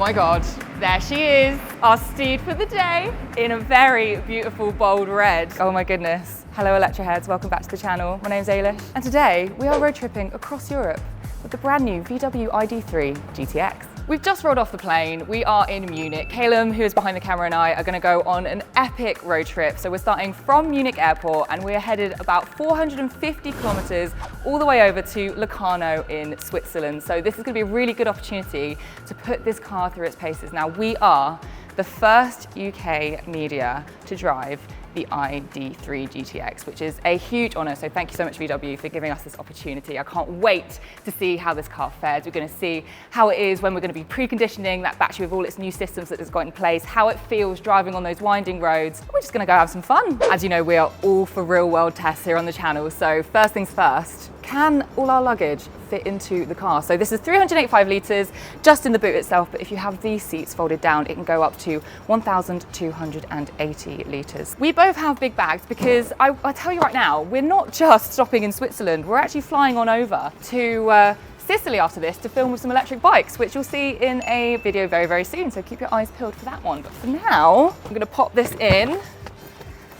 my God, there she is, our steed for the day in a very beautiful bold red. Oh my goodness. Hello Electroheads, welcome back to the channel. My name's Ailish, and today we are road tripping across Europe with the brand new VW ID.3 GTX. We've just rolled off the plane. We are in Munich. Caleb, who is behind the camera, and I are gonna go on an epic road trip. So we're starting from Munich airport and we're headed about 450 kilometers all the way over to Locarno in Switzerland. So this is gonna be a really good opportunity to put this car through its paces. Now we are the first UK media to drive the ID.3 GTX, which is a huge honor. So thank you so much VW for giving us this opportunity. I can't wait to see how this car fares. We're gonna see how it is when we're gonna be preconditioning that battery with all its new systems that it's got in place, how it feels driving on those winding roads. We're just gonna go have some fun. As you know, we are all for real world tests here on the channel. So first things first, can all our luggage fit into the car? So this is 385 litres just in the boot itself, but if you have these seats folded down, it can go up to 1,280 litres. We both have big bags because I tell you right now, we're not just stopping in Switzerland, we're actually flying on over to Sicily after this to film with some electric bikes, which you'll see in a video very, very soon. So keep your eyes peeled for that one. But for now, I'm gonna pop this in,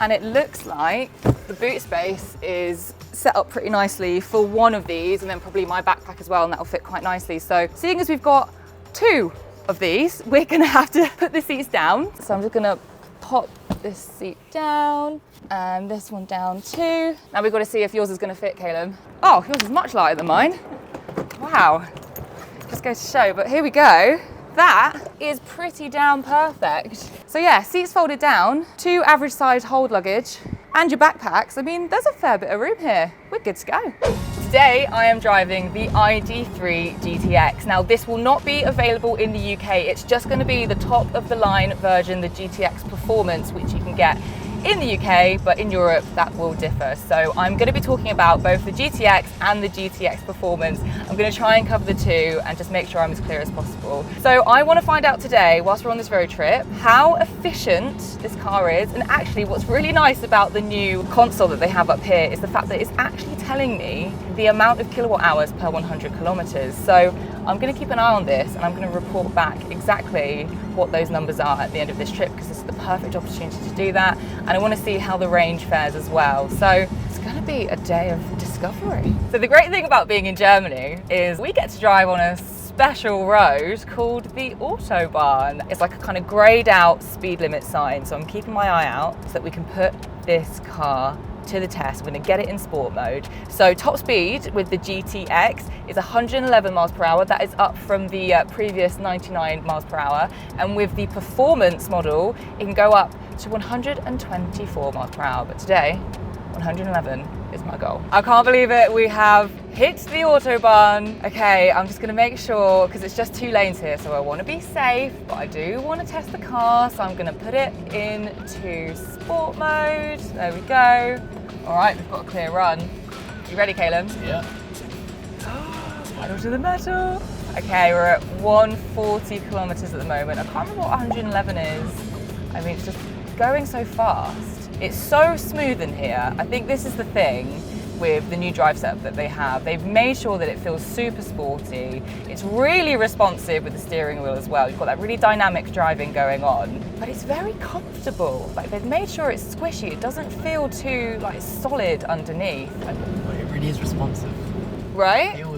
and it looks like the boot space is set up pretty nicely for one of these, and then probably my backpack as well, and that'll fit quite nicely. So seeing as we've got two of these, we're gonna have to put the seats down. So I'm just gonna pop this seat down and this one down too. Now we've got to see if yours is gonna fit, Caleb. Oh, yours is much lighter than mine. Wow, just goes to show, but here we go. That is pretty damn perfect. So yeah, seats folded down, two average size hold luggage, and your backpacks. I mean, there's a fair bit of room here. We're good to go. Today, I am driving the ID.3 GTX. Now, this will not be available in the UK. It's just gonna be the top of the line version, the GTX Performance, which you can get in the UK, but in Europe that will differ. So I'm going to be talking about both the GTX and the GTX Performance. I'm going to try and cover the two and just make sure I'm as clear as possible. So I want to find out today, whilst we're on this road trip, how efficient this car is. And actually what's really nice about the new console that they have up here is the fact that it's actually telling me the amount of kilowatt hours per 100 kilometers. So I'm going to keep an eye on this and I'm going to report back exactly what those numbers are at the end of this trip, because this is the perfect opportunity to do that. And I want to see how the range fares as well. So it's going to be a day of discovery. So the great thing about being in Germany is we get to drive on a special road called the Autobahn. It's like a kind of greyed out speed limit sign. So I'm keeping my eye out so that we can put this car to the test. We're going to get it in sport mode. So top speed with the GTX is 111 miles per hour. That is up from the previous 99 miles per hour. And with the performance model, it can go up to 124 miles per hour. But today, 111 is my goal. I can't believe it. We have hit the Autobahn. Okay, I'm just going to make sure, because it's just two lanes here, so I want to be safe, but I do want to test the car, so I'm going to put it into sport mode. There we go. All right, we've got a clear run. You ready, Caleb? Yeah. Pedal to the metal. Okay, we're at 140 kilometers at the moment. I can't remember what 111 is. I mean, it's just going so fast. It's so smooth in here. I think this is the thing with the new drive setup that they have. They've made sure that it feels super sporty. It's really responsive with the steering wheel as well. You've got that really dynamic driving going on, but it's very comfortable. Like, they've made sure it's squishy. It doesn't feel too like solid underneath. It really is responsive. Right? I feel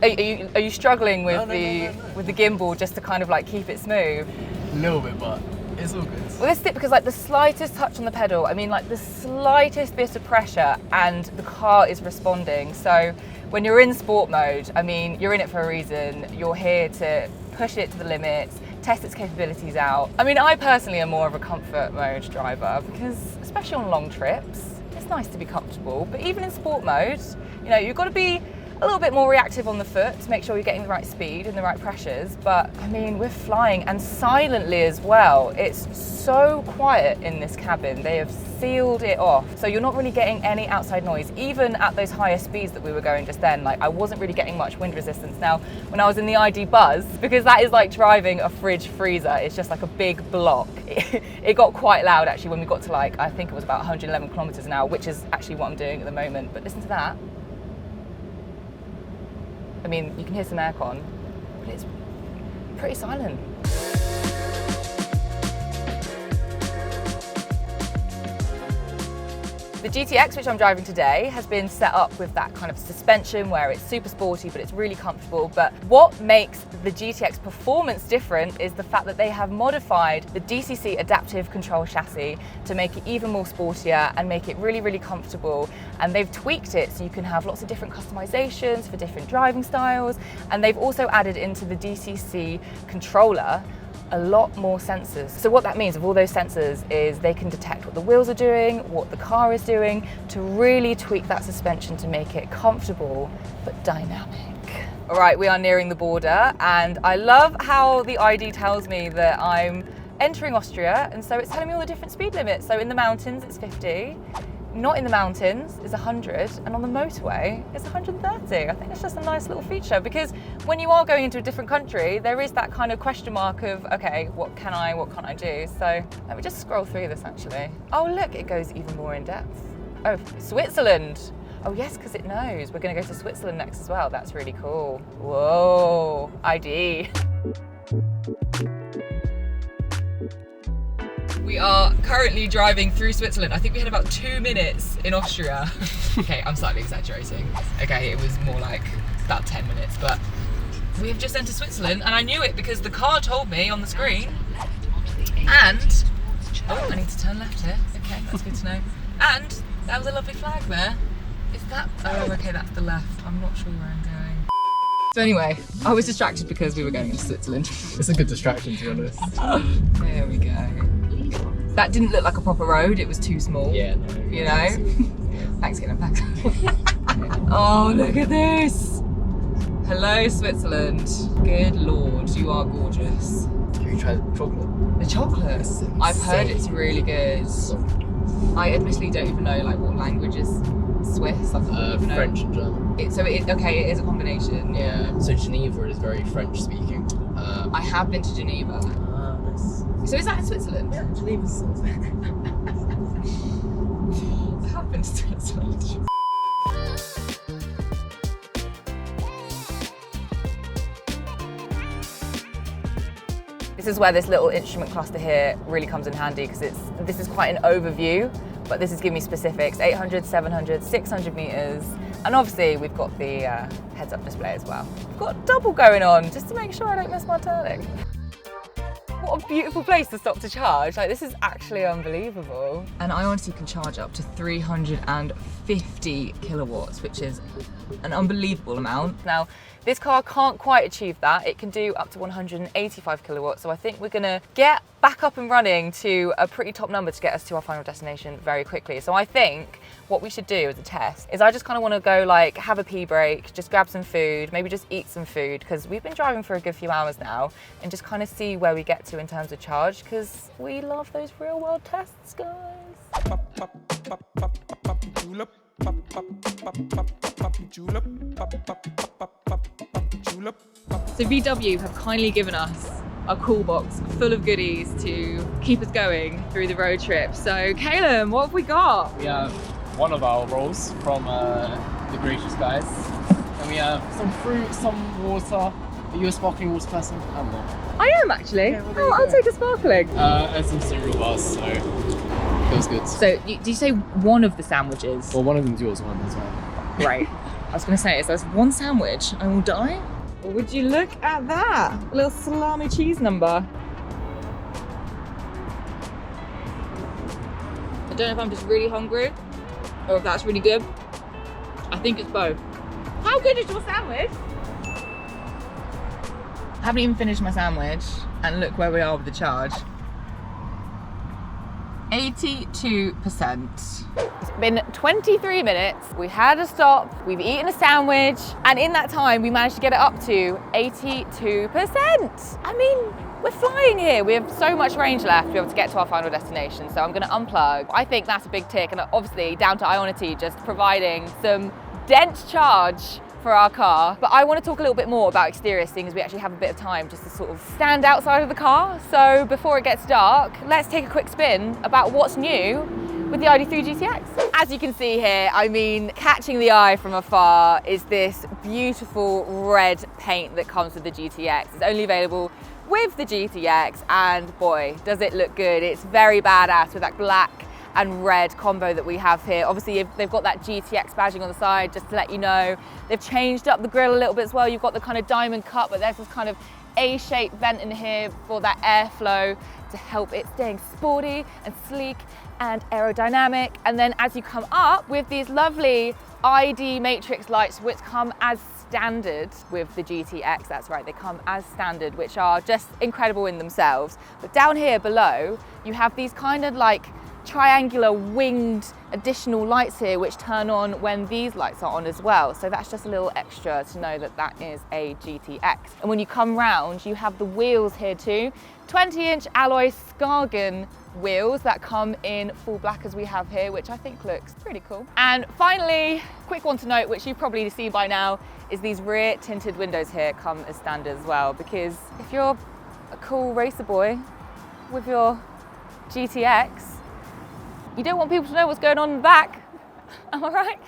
yeah. Are you struggling with No. with the gimbal just to kind of like keep it smooth? A little bit, but it's all good. Well, this is it, because like the slightest touch on the pedal, I mean like the slightest bit of pressure and the car is responding. So when you're in sport mode, I mean, you're in it for a reason. You're here to push it to the limits, test its capabilities out. I mean, I personally am more of a comfort mode driver because, especially on long trips, it's nice to be comfortable. But even in sport mode, you know, you've got to be a little bit more reactive on the foot to make sure you're getting the right speed and the right pressures. But I mean, we're flying, and silently as well. It's so quiet in this cabin. They have sealed it off. So you're not really getting any outside noise, even at those higher speeds that we were going just then. Like, I wasn't really getting much wind resistance. Now, when I was in the ID Buzz, because that is like driving a fridge freezer, it's just like a big block. It got quite loud actually when we got to like, I think it was about 111 kilometers an hour, which is actually what I'm doing at the moment. But listen to that. I mean, you can hear some aircon, but it's pretty silent. The GTX, which I'm driving today, has been set up with that kind of suspension where it's super sporty, but it's really comfortable. But what makes the GTX Performance different is the fact that they have modified the DCC adaptive control chassis to make it even more sportier and make it really, really comfortable. And they've tweaked it so you can have lots of different customizations for different driving styles. And they've also added into the DCC controller a lot more sensors. So what that means of all those sensors is they can detect what the wheels are doing, what the car is doing, to really tweak that suspension to make it comfortable but dynamic. All right, we are nearing the border, and I love how the ID tells me that I'm entering Austria, and so it's telling me all the different speed limits. So in the mountains it's 50, not in the mountains is 100, and on the motorway it's 130. I think it's just a nice little feature, because when you are going into a different country, there is that kind of question mark of, okay, what can't I do? So let me just scroll through this actually. Oh look, it goes even more in depth. Oh, Switzerland. Oh yes, because it knows. We're gonna go to Switzerland next as well. That's really cool. Whoa, ID. We are currently driving through Switzerland. I think we had about 2 minutes in Austria. Okay, I'm slightly exaggerating. Okay, it was more like about 10 minutes, but we have just entered Switzerland, and I knew it because the car told me on the screen. And, oh, I need to turn left here. Okay, that's good to know. And that was a lovely flag there. Is that, oh, okay, that's the left. I'm not sure where I'm going. So anyway, I was distracted because we were going into Switzerland. It's a good distraction, to be honest. There we go. That didn't look like a proper road, it was too small. Yeah, no. You know? Thanks, Gillian, thanks. Oh, look at this! Hello, Switzerland. Good Lord, you are gorgeous. Have you tried the chocolate? The chocolate? I've heard it's really good. I admittedly don't even know like what language is Swiss. French and German. So it is a combination. Yeah. So Geneva is very French speaking. I have been to Geneva. Nice. So is that in Switzerland? Yeah, Geneva's I have been to Switzerland. This is where this little instrument cluster here really comes in handy, because this is quite an overview, but this is giving me specifics: 800, 700, 600 meters, and obviously we've got the heads-up display as well. We've got double going on just to make sure I don't miss my turning. What a beautiful place to stop to charge. Like, this is actually unbelievable. And I honestly can charge up to 350 kilowatts, which is an unbelievable amount. Now, this car can't quite achieve that. It can do up to 185 kilowatts. So I think we're gonna get back up and running to a pretty top number to get us to our final destination very quickly. So I think what we should do as a test is I just kind of want to go like have a pee break, just grab some food, maybe just eat some food, because we've been driving for a good few hours now, and just kind of see where we get to in terms of charge, because we love those real world tests, guys. So VW have kindly given us a cool box full of goodies to keep us going through the road trip. So Caleb, what have we got? We have one of our rolls from the gracious guys, and we have some fruit, some water. Are you a sparkling water person? I'm not. I am actually. Yeah, well, I'll take a sparkling. And some cereal bars, so feels good. So did you say one of the sandwiches? Well, one of them's yours, one as well. Right. I was going to say, if there's one sandwich, I will die. Would you look at that? A little salami cheese number. I don't know if I'm just really hungry or if that's really good. I think it's both. How good is your sandwich? I haven't even finished my sandwich, and look where we are with the charge. 82%. It's been 23 minutes. We had a stop, we've eaten a sandwich, and in that time we managed to get it up to 82%. I mean, we're flying here. We have so much range left to be able to get to our final destination, so I'm gonna unplug. I think that's a big tick, and obviously down to Ionity just providing some dense charge for our car. But I want to talk a little bit more about exterior, seeing as we actually have a bit of time just to sort of stand outside of the car. So before it gets dark, let's take a quick spin about what's new with the ID.3 GTX. As you can see here, I mean, catching the eye from afar is this beautiful red paint that comes with the GTX. It's only available with the GTX, and boy, does it look good. It's very badass with that black and red combo that we have here. Obviously, they've got that GTX badging on the side, just to let you know. They've changed up the grille a little bit as well. You've got the kind of diamond cut, but there's this kind of A-shaped vent in here for that airflow to help it staying sporty and sleek and aerodynamic. And then as you come up with these lovely ID matrix lights, which come as standard with the GTX, that's right, they come as standard, which are just incredible in themselves. But down here below, you have these kind of like triangular winged additional lights here, which turn on when these lights are on as well. So that's just a little extra to know that that is a GTX. And when you come round, you have the wheels here too. 20-inch alloy Skagen wheels that come in full black as we have here, which I think looks pretty cool. And finally, quick one to note, which you've probably seen by now, is these rear tinted windows here come as standard as well, because if you're a cool racer boy with your GTX, you don't want people to know what's going on in the back. Am I right?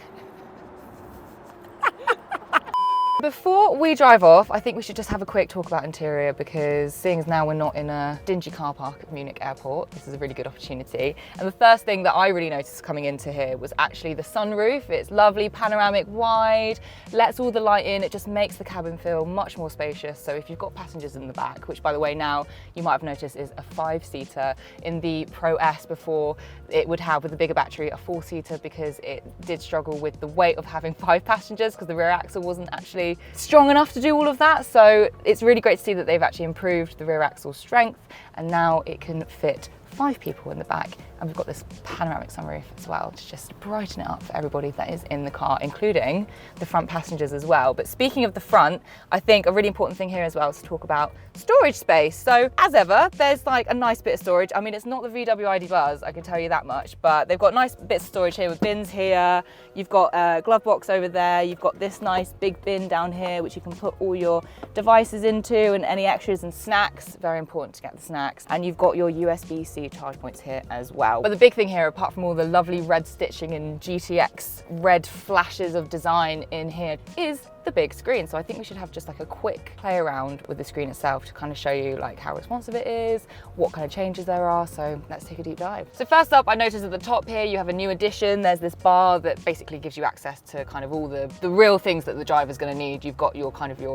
Before we drive off, I think we should just have a quick talk about interior, because seeing as now we're not in a dingy car park at Munich Airport, this is a really good opportunity. And the first thing that I really noticed coming into here was actually the sunroof. It's lovely, panoramic, wide, lets all the light in. It just makes the cabin feel much more spacious. So if you've got passengers in the back, which by the way now you might have noticed is a 5-seater, in the Pro S before it would have, with the bigger battery, a 4-seater, because it did struggle with the weight of having 5 passengers because the rear axle wasn't actually strong enough to do all of that. So it's really great to see that they've actually improved the rear axle strength, and now it can fit 5 people in the back. And we've got this panoramic sunroof as well to just brighten it up for everybody that is in the car, including the front passengers as well. But speaking of the front, I think a really important thing here as well is to talk about storage space. So as ever, there's like a nice bit of storage. I mean, it's not the VW ID Buzz, I can tell you that much, but they've got nice bits of storage here with bins here. You've got a glove box over there. You've got this nice big bin down here, which you can put all your devices into and any extras and snacks. Very important to get the snacks. And you've got your USB-C charge points here as well. But the big thing here, apart from all the lovely red stitching and GTX red flashes of design in here, is the big screen. So I think we should have just like a quick play around with the screen itself to kind of show you like how responsive it is, what kind of changes there are. So let's take a deep dive. So first up, I noticed at the top here you have a new addition. There's this bar that basically gives you access to kind of all the real things that the driver's going to need. You've got your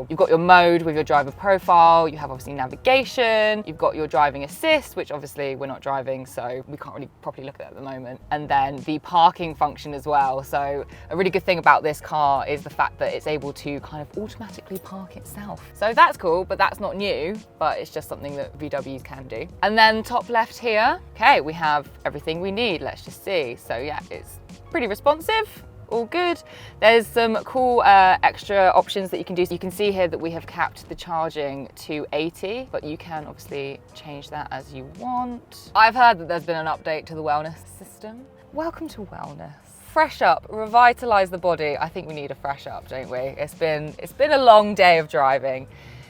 you've got your mode with your driver profile. You have obviously navigation. You've got your driving assist, which obviously we're not driving, so we can't really properly look at it at the moment. And then the parking function as well. So a really good thing about this car is the fact that it's able to kind of automatically park itself. So that's cool, but that's not new, but it's just something that VWs can do. And then top left here, okay, we have everything we need. Let's just see. So yeah, it's pretty responsive. All good. There's some cool extra options that you can do. So you can see here that we have capped the charging to 80, but you can obviously change that as you want. I've heard that there's been an update to the wellness system. Welcome to wellness. Fresh up, revitalize the body. I think we need a fresh up, don't we? It's been a long day of driving.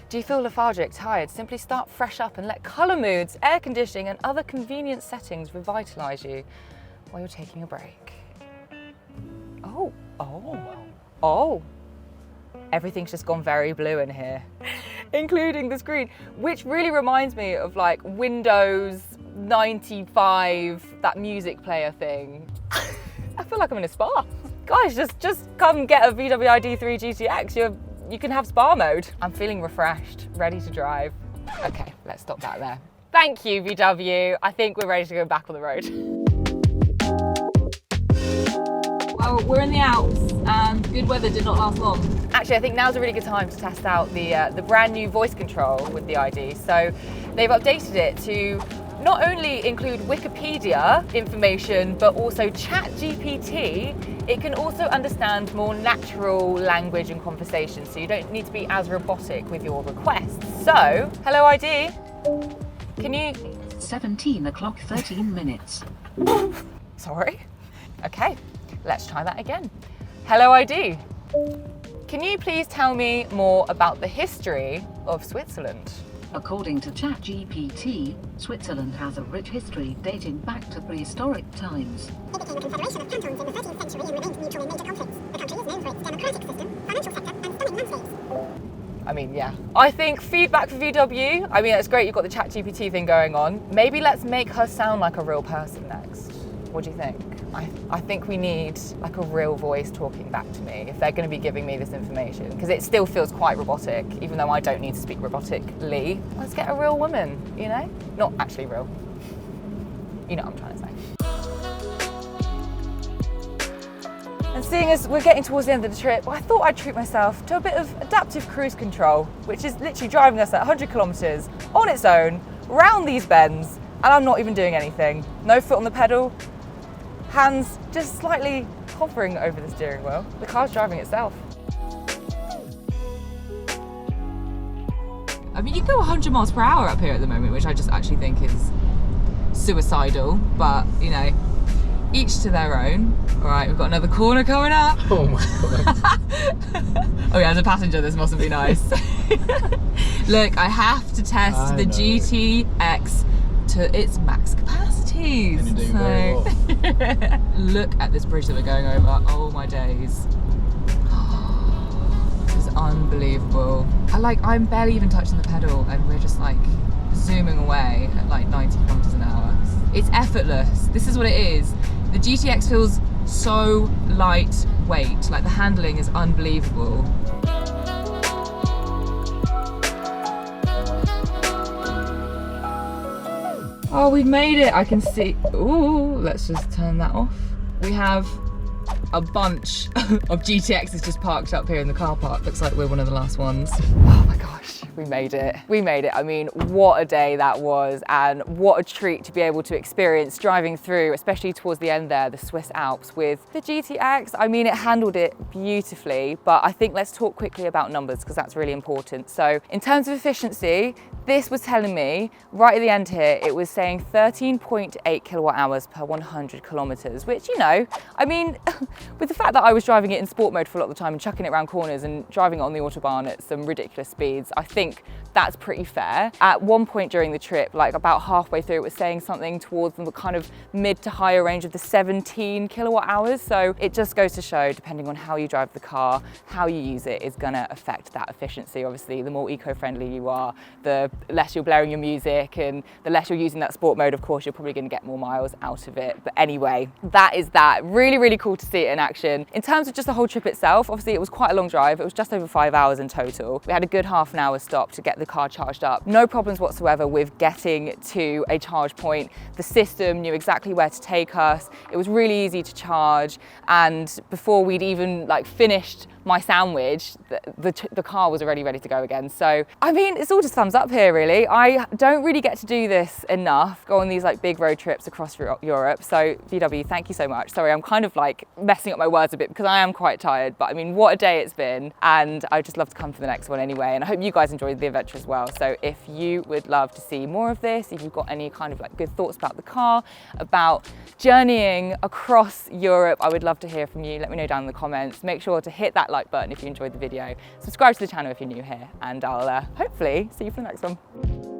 Do you feel lethargic, tired? Simply start fresh up and let color moods, air conditioning, and other convenient settings revitalize you while you're taking a break. Oh. Everything's just gone very blue in here, including the screen, which really reminds me of like Windows 95, that music player thing. I feel like I'm in a spa. Guys, just come get a VW ID.3 GTX. You can have spa mode. I'm feeling refreshed, ready to drive. Okay, let's stop that there. Thank you, VW. I think we're ready to go back on the road. Well, we're in the Alps and good weather did not last long. Actually, I think now's a really good time to test out the brand new voice control with the ID. So they've updated it to not only include Wikipedia information, but also ChatGPT. It can also understand more natural language and conversation, so you don't need to be as robotic with your requests. So, hello ID, can you... 17 o'clock, 13 minutes. Sorry? Okay, let's try that again. Hello ID, can you please tell me more about the history of Switzerland? According to ChatGPT, Switzerland has a rich history dating back to prehistoric times. It became a confederation of cantons in the 13th century and remained neutral in major conflicts. The country is known for its democratic system, financial sector, and stunning landscapes. I mean, yeah. I think feedback for VW, I mean, it's great you've got the ChatGPT thing going on. Maybe let's make her sound like a real person next. What do you think? I think we need like a real voice talking back to me if they're going to be giving me this information, because it still feels quite robotic, even though I don't need to speak robotically. Let's get a real woman, you know? Not actually real. You know what I'm trying to say. And seeing as we're getting towards the end of the trip, I thought I'd treat myself to a bit of adaptive cruise control, which is literally driving us at 100 kilometers on its own, round these bends, and I'm not even doing anything. No foot on the pedal, hands just slightly hovering over the steering wheel. The car's driving itself. I mean, you can go 100 miles per hour up here at the moment, which I just actually think is suicidal, but you know, each to their own. All right, we've got another corner coming up. Oh my god. Oh yeah, as a passenger, this mustn't be nice. Look, I have to test the GTX to its max capacities. And you're doing very well. Look at this bridge that we're going over. Oh my days. This is unbelievable. I'm barely even touching the pedal and we're just like zooming away at like 90 kilometers an hour. It's effortless. This is what it is. The GTX feels so lightweight. Like the handling is unbelievable. Oh, we've made it. I can see. Ooh, let's just turn that off. We have a bunch of GTXs just parked up here in the car park. Looks like we're one of the last ones. Oh my gosh, we made it. We made it. I mean, what a day that was, and what a treat to be able to experience driving through, especially towards the end there, the Swiss Alps with the GTX. I mean, it handled it beautifully, but I think let's talk quickly about numbers because that's really important. So in terms of efficiency, this was telling me right at the end here, it was saying 13.8 kilowatt hours per 100 kilometers, which, you know, I mean, with the fact that I was driving it in sport mode for a lot of the time and chucking it around corners and driving it on the Autobahn at some ridiculous speeds, I think that's pretty fair. At one point during the trip, like about halfway through, it was saying something towards the kind of mid to higher range of the 17 kilowatt hours. So it just goes to show, depending on how you drive the car, how you use it is gonna affect that efficiency. Obviously, the more eco-friendly you are, the less you're blaring your music and the less you're using that sport mode, of course, you're probably gonna get more miles out of it. But anyway, that is that. Really, really cool to see it in action. In terms of just the whole trip itself, obviously it was quite a long drive. It was just over 5 hours in total. We had a good half an hour stop to get the car charged up. No problems whatsoever with getting to a charge point. The system knew exactly where to take us. It was really easy to charge. And before we'd even finished my sandwich, the car was already ready to go again. So, I mean, it's all just thumbs up here, really. I don't really get to do this enough, go on these big road trips across Europe. So VW, thank you so much. Sorry, I'm kind of messing up my words a bit because I am quite tired, but I mean, what a day it's been. And I'd just love to come for the next one anyway. And I hope you guys enjoyed the adventure as well. So if you would love to see more of this, if you've got any kind of good thoughts about the car, about journeying across Europe, I would love to hear from you. Let me know down in the comments. Make sure to hit that like button if you enjoyed the video. Subscribe to the channel if you're new here, and I'll hopefully see you for the next one.